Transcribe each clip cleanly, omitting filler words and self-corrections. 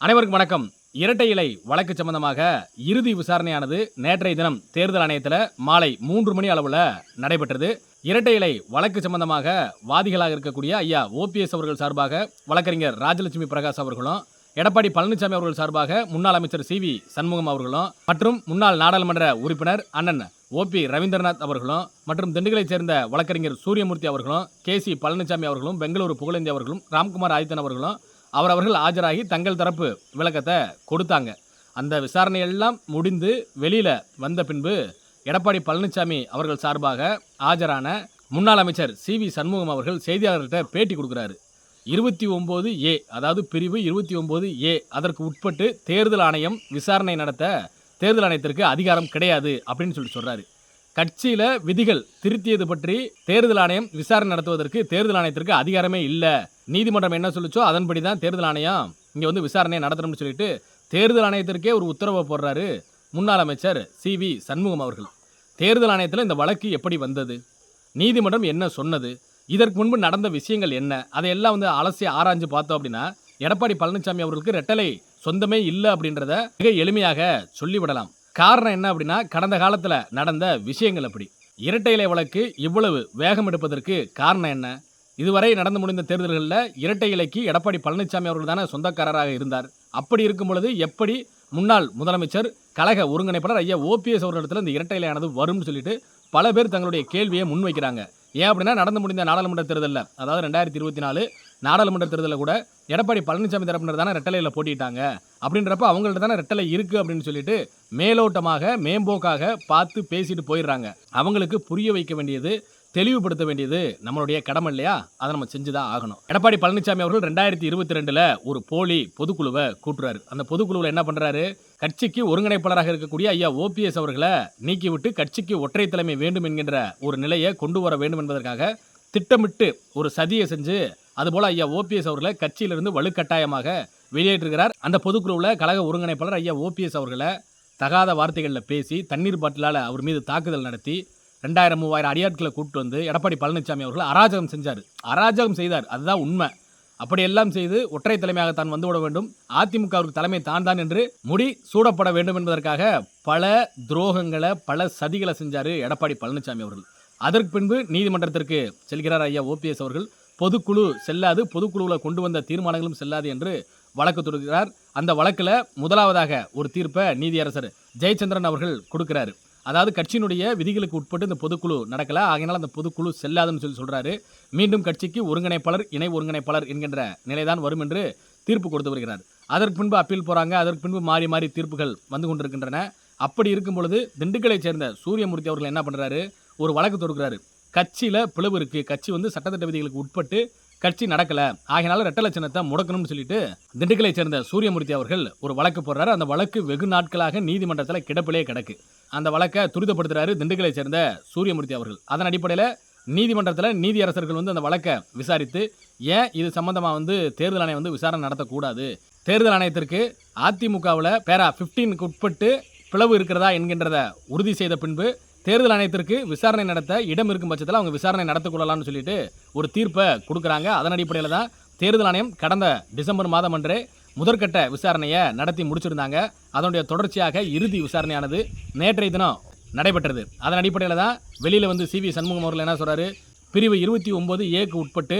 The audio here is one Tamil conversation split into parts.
அனைவருக்கும் வணக்கம். இரட்டை இலை வழக்கு சம்பந்தமாக இறுதி விசாரணையானது நேற்றைய தினம் தேர்தல் ஆணையத்தில் மாலை 3 மணி அளவில் நடைபெற்றது. இரட்டை இலை வழக்கு சம்பந்தமாக வாதிகளாக இருக்கக்கூடிய ஐயா ஓபிஎஸ் அவர்கள் சார்பாக வழக்கறிஞர் ராஜலட்சுமி பிரகாஷ் அவர்களும், எடப்பாடி பழனிசாமி அவர்கள் சார்பாக முன்னாள் அமைச்சர் சி.வி. சண்முகம் அவர்களும் மற்றும் முன்னாள் நாடாளுமன்ற உறுப்பினர் அண்ணன் ஓ.பி. ரவீந்திரநாத் அவர்களும் மற்றும் திண்டுக்கலைச் சேர்ந்த வழக்கறிஞர் சூரியமூர்த்தி அவர்களும், கே.சி. பழனிசாமி அவர்களும், பெங்களூரு புகழேந்தி அவர்களும், ராம்குமார் ஆதித்தன் அவர்களும் அவர்கள் ஆஜராகி தங்கள் தரப்பு விளக்கத்தை கொடுத்தாங்க. அந்த விசாரணையெல்லாம் முடிந்து வெளியில் வந்த பின்பு எடப்பாடி பழனிசாமி அவர்கள் சார்பாக ஆஜரான முன்னாள் அமைச்சர் சி.வி. சண்முகம் அவர்கள் செய்தியாளர்கிட்ட பேட்டி கொடுக்குறாரு. 29A, அதாவது பிரிவு 29A அதற்கு உட்பட்டு தேர்தல் ஆணையம் விசாரணை நடத்த தேர்தல் ஆணையத்திற்கு அதிகாரம் கிடையாது அப்படின்னு சொல்றாரு. கட்சியில் விதிகள் திருத்தியது பற்றி தேர்தல் ஆணையம் விசாரணை நடத்துவதற்கு தேர்தல் ஆணையத்திற்கு அதிகாரமே இல்லை. நீதிமன்றம் என்ன சொல்லிச்சோ அதன்படி தான் தேர்தல் ஆணையம் இங்கே விசாரணையை நடத்தணும்னு சொல்லிட்டு தேர்தல் ஆணையத்திற்கே ஒரு உத்தரவை போடுறாரு முன்னாள் அமைச்சர் சி.வி. சண்முகம் அவர்கள். தேர்தல் ஆணையத்தில் இந்த வழக்கு எப்படி வந்தது, நீதிமன்றம் என்ன சொன்னது, இதற்கு முன்பு நடந்த விஷயங்கள் என்ன, அதையெல்லாம் அலசி ஆராய்ஞ்சு பார்த்தோம் அப்படின்னா எடப்பாடி பழனிசாமி அவர்களுக்கு ரெட்டலை சொந்தமே இல்லை அப்படின்றத மிக எளிமையாக சொல்லிவிடலாம். காரணம் என்ன அப்படின்னா கடந்த காலத்தில் நடந்த விஷயங்கள் அப்படி. இரட்டை இலை வழக்கு இவ்வளவு வேகம் எடுப்பதற்கு காரணம் என்ன? இதுவரை நடந்து முடிந்த தேர்தல்களில் இரட்டை இலைக்கு எடப்பாடி பழனிசாமி அவர்கள் தானே சொந்தக்காரராக இருந்தார். அப்படி இருக்கும் பொழுது எப்படி முன்னாள் முதலமைச்சர் கழக ஒருங்கிணைப்பாளர் ஐயா ஓபிஎஸ் அவர்களிடத்தில் இந்த இரட்டை இலையானது வரும்னு சொல்லிட்டு பல பேர் தங்களுடைய கேள்வியை முன்வைக்கிறாங்க. ஏன் அப்படின்னா நடந்து முடிந்த நாடாளுமன்ற தேர்தலில், அதாவது 2024 நாடாளுமன்ற தேர்தலில் கூட எடப்பாடி பழனிசாமி தரப்பினர் தானே ரெட்டலையில் போட்டிட்டாங்க. அப்படின்றப்ப அவங்கள்ட்ட தானே ரெட்டலை இருக்குது அப்படின்னு சொல்லிட்டு மேலோட்டமாக மேம்போக்காக பார்த்து பேசிட்டு போயிடுறாங்க. அவங்களுக்கு புரிய வைக்க வேண்டியது, தெளிவுபடுத்த வேண்டியது நம்மளுடைய கடமை இல்லையா? அதை நம்ம செஞ்சுதான் ஆகணும். எடப்பாடி பழனிசாமி அவர்கள் 2022 ஒரு போலி பொதுக்குழுவை கூட்டுறாரு. அந்த பொதுக்குழுவில் என்ன பண்றாரு? கட்சிக்கு ஒருங்கிணைப்பாளராக இருக்கக்கூடிய ஐயா ஓபிஎஸ் அவர்களை நீக்கிவிட்டு கட்சிக்கு ஒற்றை தலைமை வேண்டும் என்கின்ற ஒரு நிலையை கொண்டு வர வேண்டும் என்பதற்காக திட்டமிட்டு ஒரு சதியை செஞ்சு அதுபோல ஐயா ஓபிஎஸ் அவர்களை கட்சியிலிருந்து வலுக்கட்டாயமாக வெளியேற்றுகிறார். அந்த பொதுக்குழுவில் கழக ஒருங்கிணைப்பாளர் ஐயா ஓபிஎஸ் அவர்களை தகாத வார்த்தைகளில் பேசி தண்ணீர் பாட்டிலால் அவர் மீது தாக்குதல் நடத்தி 2000-3000 அடியாட்களை கூப்பிட்டு வந்து எடப்பாடி பழனிசாமி அவர்கள் அராஜகம் செய்தார். அதுதான் உண்மை. அப்படியெல்லாம் செய்து ஒற்றை தலைமையாக தான் வந்துவிட வேண்டும், அதிமுகவிற்கு தலைமை தான் என்று முடி சூடப்பட வேண்டும் என்பதற்காக பல துரோகங்களை பல சதிகளை செஞ்சார் எடப்பாடி பழனிசாமி அவர்கள். அதற்கு பின்பு நீதிமன்றத்திற்கு செல்கிறார் ஐயா ஓபிஎஸ் அவர்கள். பொதுக்குழு செல்லாது, பொதுக்குழுவில் கொண்டு வந்த தீர்மானங்களும் செல்லாது என்று வழக்கு தொடுக்கிறார். அந்த வழக்கில் முதலாவதாக ஒரு தீர்ப்பை நீதியரசர் ஜெயச்சந்திரன் அவர்கள் கொடுக்கிறாரு. அதாவது கட்சியினுடைய விதிகளுக்கு உட்பட்டு இந்த பொதுக்குழு நடக்கல, ஆகையினால் அந்த பொதுக்குழு செல்லாதுன்னு சொல்றாரு. மீண்டும் கட்சிக்கு ஒருங்கிணைப்பாளர், இணை ஒருங்கிணைப்பாளர் என்கின்ற நிலைதான் வரும் என்று தீர்ப்பு கொடுத்து வருகிறார். அதற்கு பின்பு அப்பீல் போறாங்க. அதற்கு பின்பு மாறி மாறி தீர்ப்புகள் வந்து கொண்டிருக்கின்றன. அப்படி இருக்கும் பொழுது திண்டுக்கலை சேர்ந்த சூரியமூர்த்தி அவர்கள் என்ன பண்றாரு? ஒரு வழக்கு தொடுக்கிறாரு. கட்சியில பிளவு இருக்கு, கட்சி சட்டத்திட்ட விதிகளுக்கு உட்பட்டு கட்சி நடக்கல, ஆகையினால ரெட்டலை சின்னத்தை முடக்கணும்னு சொல்லிட்டு திண்டுக்கலை சேர்ந்த சூரியமூர்த்தி அவர்கள் ஒரு வழக்கு போடுறாரு. அந்த வழக்கு வெகு நாட்களாக நீதிமன்றத்தில் கிடப்பிலே கிடக்கு. அந்த வழக்கை துரிதப்படுத்துறாரு திண்டுக்கலை சேர்ந்த சூரியமூர்த்தி அவர்கள். அதன் அடிப்படையில் நீதிமன்றத்தில் நீதியரசர்கள் அந்த வழக்கை விசாரித்து ஏன் இது சம்பந்தமாக தேர்தல் ஆணையம் விசாரணை நடத்தக்கூடாது, தேர்தல் ஆணையத்திற்கு அதிமுகவில் பேரா 15க்கு உட்பட்டு பிளவு இருக்கிறதா என்கின்றத உறுதி செய்த பின்பு தேர்தல் ஆணையத்திற்கு விசாரணை நடத்த இடம் இருக்கும் பட்சத்தில் அவங்க விசாரணை நடத்தக்கூடலாம்னு சொல்லிட்டு ஒரு தீர்ப்பை கொடுக்குறாங்க. அதன் அடிப்படையில் தான் தேர்தல் ஆணையம் கடந்த டிசம்பர் மாதம் அன்றே முதற்கட்ட விசாரணையை நடத்தி முடிச்சிருந்தாங்க. அதனுடைய தொடர்ச்சியாக இறுதி விசாரணையானது நேற்றைய தினம் நடைபெற்றது. அதன் அடிப்படையில் தான் வெளியில் சி.வி. சண்முகம் அவர்கள் என்ன சொல்றாரு? பிரிவு 29A உட்பட்டு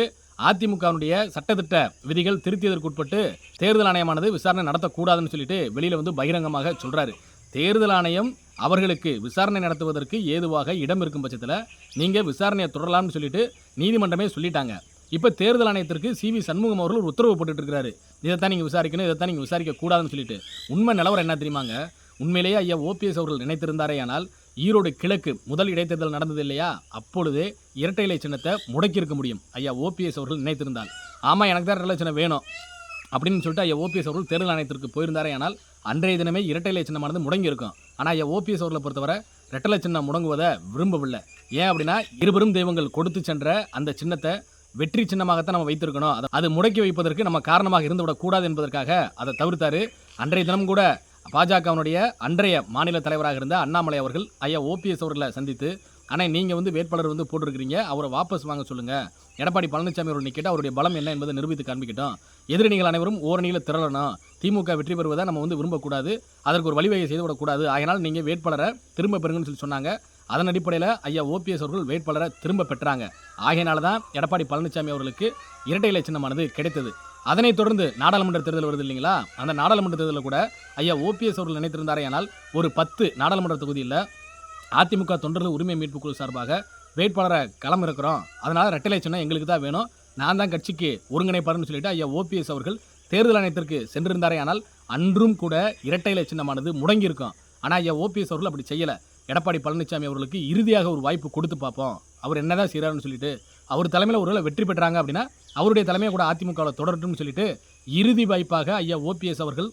அதிமுகவுடைய சட்டத்திட்ட விதிகள் திருத்தியதற்கு உட்பட்டு தேர்தல் ஆணையமானது விசாரணை நடத்தக்கூடாதுன்னு சொல்லிட்டு வெளியில் பகிரங்கமாக சொல்றாரு. தேர்தல் ஆணையம் அவர்களுக்கு விசாரணை நடத்துவதற்கு ஏதுவாக இடம் இருக்கும் பட்சத்தில் நீங்கள் விசாரணையை தொடரலாம்னு சொல்லிட்டு நீதிமன்றமே சொல்லிட்டாங்க. இப்போ தேர்தல் ஆணையத்திற்கு சி.வி. சண்முகம் அவர்கள் ஒரு உத்தரவு போட்டுட்டு இருக்கிறாரு. இதைத்தான் நீங்கள் விசாரிக்கணும், இதைத்தான் நீங்கள் விசாரிக்க கூடாதுன்னு சொல்லிட்டு. உண்மை நிலவரம் என்ன தெரியுமாங்க? உண்மையிலேயே ஐயா ஓபிஎஸ் அவர்கள் நினைத்திருந்தாரே ஆனால் ஈரோடு கிழக்கு முதல் இடைத்தேர்தல் நடந்தது இல்லையா, அப்பொழுதே இரட்டை இலை சின்னத்தை முடக்கியிருக்க முடியும் ஐயா ஓபிஎஸ் அவர்கள் நினைத்திருந்தால். ஆமாம், எனக்கு தான் இரட்டை சின்னம் வேணும் அப்படின்னு சொல்லிட்டு ஐயா ஓபிஎஸ் அவர்கள் தேர்தல் ஆணையத்திற்கு போயிருந்தாரே ஆனால் அன்றைய தினமே இரட்டை இலை சின்னமானது முடங்கி இருக்கும். ஆனால் ஐயா ஓபிஎஸ் அவர்களை பொறுத்தவரை ரெட்டலை சின்னம் முடங்குவதை விரும்பவில்லை. ஏன் அப்படின்னா இருபெரும் தெய்வங்கள் கொடுத்து சென்ற அந்த சின்னத்தை வெற்றி சின்னமாகத்தான் நம்ம வைத்திருக்கணும், அது முடக்கி வைப்பதற்கு நம்ம காரணமாக இருந்துவிடக்கூடாது என்பதற்காக அதை தவிர்த்தாரு. அன்றைய தினம் கூட பாஜகவினுடைய அன்றைய மாநில தலைவராக இருந்த அண்ணாமலை அவர்கள் ஐயா ஓபிஎஸ் அவர்களை சந்தித்து ஆனால் நீங்கள் வந்து வேட்பாளர் வந்து போட்டிருக்கிறீங்க, அவரை வாபஸ் வாங்க சொல்லுங்கள். எடப்பாடி பழனிசாமி அவர்கள் நிற்கட்டும், அவருடைய பலம் என்ன என்பதை நிரூபித்து காண்பிக்கட்டும். எதிரணிகள் அனைவரும் ஓரணியில் திரளணும். திமுக வெற்றி பெறுவதை நம்ம வந்து விரும்பக்கூடாது, அதற்கு ஒரு வழிவகை செய்து விடக்கூடாது. ஆகையினால் நீங்கள் வேட்பாளரை திரும்ப பெறுங்கன்னு சொல்லி சொன்னாங்க. அதன் அடிப்படையில் ஐயா ஓபிஎஸ் அவர்கள் வேட்பாளரை திரும்ப பெற்றாங்க. ஆகையினால தான் எடப்பாடி பழனிசாமி அவர்களுக்கு இரட்டை இலை சின்னமானது கிடைத்தது. அதனைத் தொடர்ந்து நாடாளுமன்ற தேர்தல் வருது இல்லைங்களா, அந்த நாடாளுமன்ற தேர்தலில் கூட ஐயா ஓபிஎஸ் அவர்கள் நினைத்திருந்தாரேயானால் ஒரு 10 நாடாளுமன்ற தொகுதியில் அதிமுக தொண்டர்கள் உரிமை மீட்பு குழு சார்பாக வேட்பாளரை களம் இருக்கிறோம், அதனால் இரட்டை சின்னம் எங்களுக்கு தான் வேணும், நான் தான் கட்சிக்கு ஒருங்கிணைப்பாருன்னு சொல்லிட்டு ஐயா ஓபிஎஸ் அவர்கள் தேர்தல் ஆணையத்திற்கு சென்றிருந்தாரேயானால் அன்றும் கூட இரட்டை இலை சின்னமானது முடங்கியிருக்கும். ஆனால் ஐயா ஓபிஎஸ் அவர்கள் அப்படி செய்யலை. எடப்பாடி பழனிசாமி அவர்களுக்கு இறுதியாக ஒரு வாய்ப்பு கொடுத்து பார்ப்போம், அவர் என்னதான் செய்கிறாருன்னு சொல்லிட்டு அவர் தலைமையில் ஒருவேளை வெற்றி பெற்றாங்க அப்படின்னா அவருடைய தலைமையை கூட அதிமுகவில் தொடரட்டும்னு சொல்லிட்டு இறுதி வாய்ப்பாக ஐயா ஓபிஎஸ் அவர்கள்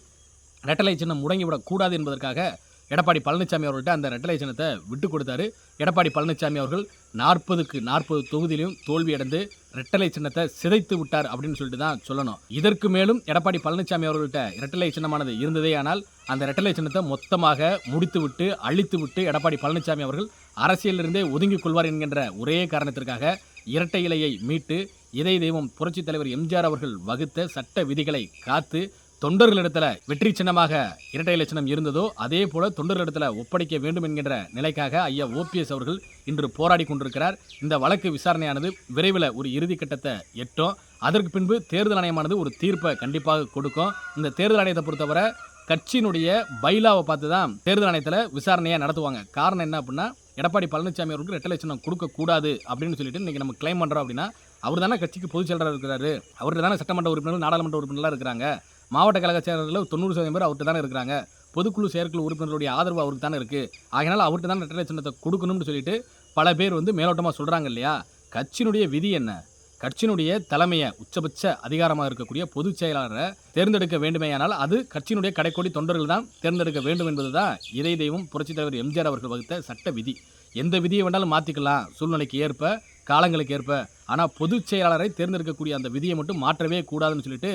ரெட்டலை சின்னம் முடங்கிவிடக்கூடாது என்பதற்காக எடப்பாடி பழனிசாமி அவர்கள்ட்ட அந்த ரெட்டலை சின்னத்தை விட்டு கொடுத்தாரு. எடப்பாடி பழனிசாமி அவர்கள் 40க்கு 40 தொகுதியிலும் தோல்வியடைந்து ரெட்டலை சின்னத்தை சிதைத்து விட்டார் அப்படின்னு சொல்லிட்டு தான் சொல்லணும். இதற்கு மேலும் எடப்பாடி பழனிசாமி அவர்கள்ட்ட இரட்டலை சின்னமானது இருந்ததே ஆனால் அந்த ரெட்டலை சின்னத்தை மொத்தமாக முடித்து விட்டு அழித்து விட்டு எடப்பாடி பழனிசாமி அவர்கள் அரசியலிருந்தே ஒதுங்கிக் கொள்வார் என்கின்ற ஒரே காரணத்திற்காக இரட்டை இலையை மீட்டு இதய தெய்வம் புரட்சித் தலைவர் எம்ஜிஆர் அவர்கள் வகுத்த சட்ட விதிகளை காத்து தொண்டர்களிடத்தில் வெற்றி சின்னமாக இரட்டை இலை சின்னம் இருந்ததோ அதே போல தொண்டர்களிடத்தில் ஒப்படைக்க வேண்டும் என்கின்ற நிலைக்காக ஐயா ஓபிஎஸ் அவர்கள் இன்று போராடி கொண்டிருக்கிறார். இந்த வழக்கு விசாரணையானது விரைவில் ஒரு இறுதி கட்டத்தை எட்டும். அதற்கு பின்பு தேர்தல் ஆணையமானது ஒரு தீர்ப்பை கண்டிப்பாக கொடுக்கும். இந்த தேர்தல் ஆணையத்தை பொறுத்தவரை கட்சியினுடைய பைலாவை பார்த்து தான் தேர்தல் ஆணையத்தில் விசாரணையை நடத்துவாங்க. காரணம் என்ன அப்படின்னா எடப்பாடி பழனிசாமி அவருக்கு ரெட்டலை சின்னம் கொடுக்கக்கூடாது அப்படின்னு சொல்லிட்டு இன்றைக்கி நம்ம கிளைம் பண்ணுறோம். அப்படின்னா அவர் தானே கட்சிக்கு பொதுச் செயலராக இருக்கிறாரு, அவர்கிட்ட தானே சட்டமன்ற உறுப்பினர்கள் நாடாளுமன்ற உறுப்பினர்களாக இருக்கிறாங்க, மாவட்ட கழக செயலர்கள் 90% பேர் அவர்கிட்ட தானே இருக்கிறாங்க, பொதுக்குழு செயற்குழு உறுப்பினர்களுடைய ஆதரவு அவருக்கு தானே இருக்குது, ஆகையினால் அவர்கிட்ட தானே ரெட்டலை சின்னத்தை கொடுக்கணும்னு சொல்லிட்டு பல பேர் வந்து மேலோட்டமாக சொல்கிறாங்க இல்லையா. கட்சியினுடைய விதி என்ன, கட்சியினுடைய தலைமையை உச்சபட்ச அதிகாரமாக இருக்கக்கூடிய பொதுச் செயலாளரை தேர்ந்தெடுக்க வேண்டுமேயானால் அது கட்சியினுடைய கடைக்கோடி தொண்டர்கள் தான் தேர்ந்தெடுக்க வேண்டும் என்பது தான் இதய தெய்வம் புரட்சித் தலைவர் எம்ஜிஆர் அவர்கள் வகுத்த சட்ட விதி. எந்த விதியை வேண்டாலும் மாற்றிக்கலாம் சூழ்நிலைக்கு ஏற்ப காலங்களுக்கு ஏற்ப, ஆனால் பொதுச் செயலாளரை தேர்ந்தெடுக்கக்கூடிய அந்த விதியை மட்டும் மாற்றவே கூடாதுன்னு சொல்லிட்டு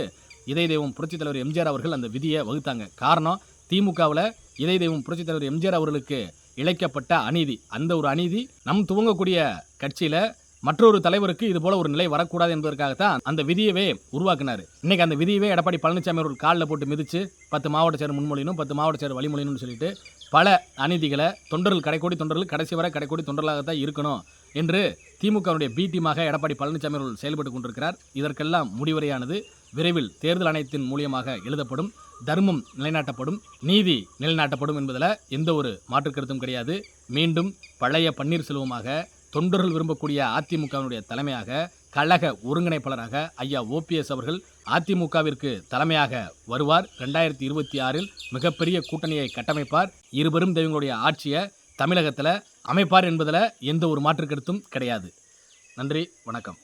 இதய தெய்வம் புரட்சித் தலைவர் எம்ஜிஆர் அவர்கள் அந்த விதியை வகுத்தாங்க. காரணம் திமுகவில் இதய தெய்வம் புரட்சித் தலைவர் எம்ஜிஆர் அவர்களுக்கு இழைக்கப்பட்ட அநீதி. அந்த ஒரு அநீதி நம் துவங்கக்கூடிய கட்சியில் மற்றொரு தலைவருக்கு இது போல ஒரு நிலை வரக்கூடாது என்பதற்காகத்தான் அந்த விதியவே உருவாக்கினார். இன்னைக்கு அந்த விதியவே எடப்பாடி பழனிசாமி அவர்கள் காலில் போட்டு மிதித்து 10 மாவட்ட செயலர் முன்மொழியணும் 10 மாவட்ட செயலர் வழிமொழியணும்னு சொல்லிட்டு பல அநீதிகளை தொண்டர்கள் கடைக்கோடி தொண்டர்கள் கடைசி வரை கடைக்கோடி தொண்டர்களாகத்தான் இருக்கணும் என்று திமுகவுடைய பி டீமாக எடப்பாடி பழனிசாமி அவர்கள் செயல்பட்டு கொண்டிருக்கிறார். இதற்கெல்லாம் முடிவரையானது விரைவில் தேர்தல் ஆணையத்தின் மூலியமாக எழுதப்படும், தர்மம் நிலைநாட்டப்படும், நீதி நிலைநாட்டப்படும் என்பதில் எந்த ஒரு மாற்று கருத்தும் கிடையாது. மீண்டும் பழைய பன்னீர்செல்வமாக தொண்டர்கள் விரும்பக்கூடிய அதிமுகவினுடைய தலைமையாக கழக ஒருங்கிணைப்பாளராக ஐயா ஓபிஎஸ் அவர்கள் அதிமுகவிற்கு தலைமையாக வருவார். 2026இல் மிகப்பெரிய கூட்டணியை கட்டமைப்பார். இருபெரும் தெய்வங்களுடைய ஆட்சியை தமிழகத்தில் அமைப்பார் என்பதில் எந்த ஒரு மாற்று கருத்தும் கிடையாது. நன்றி, வணக்கம்.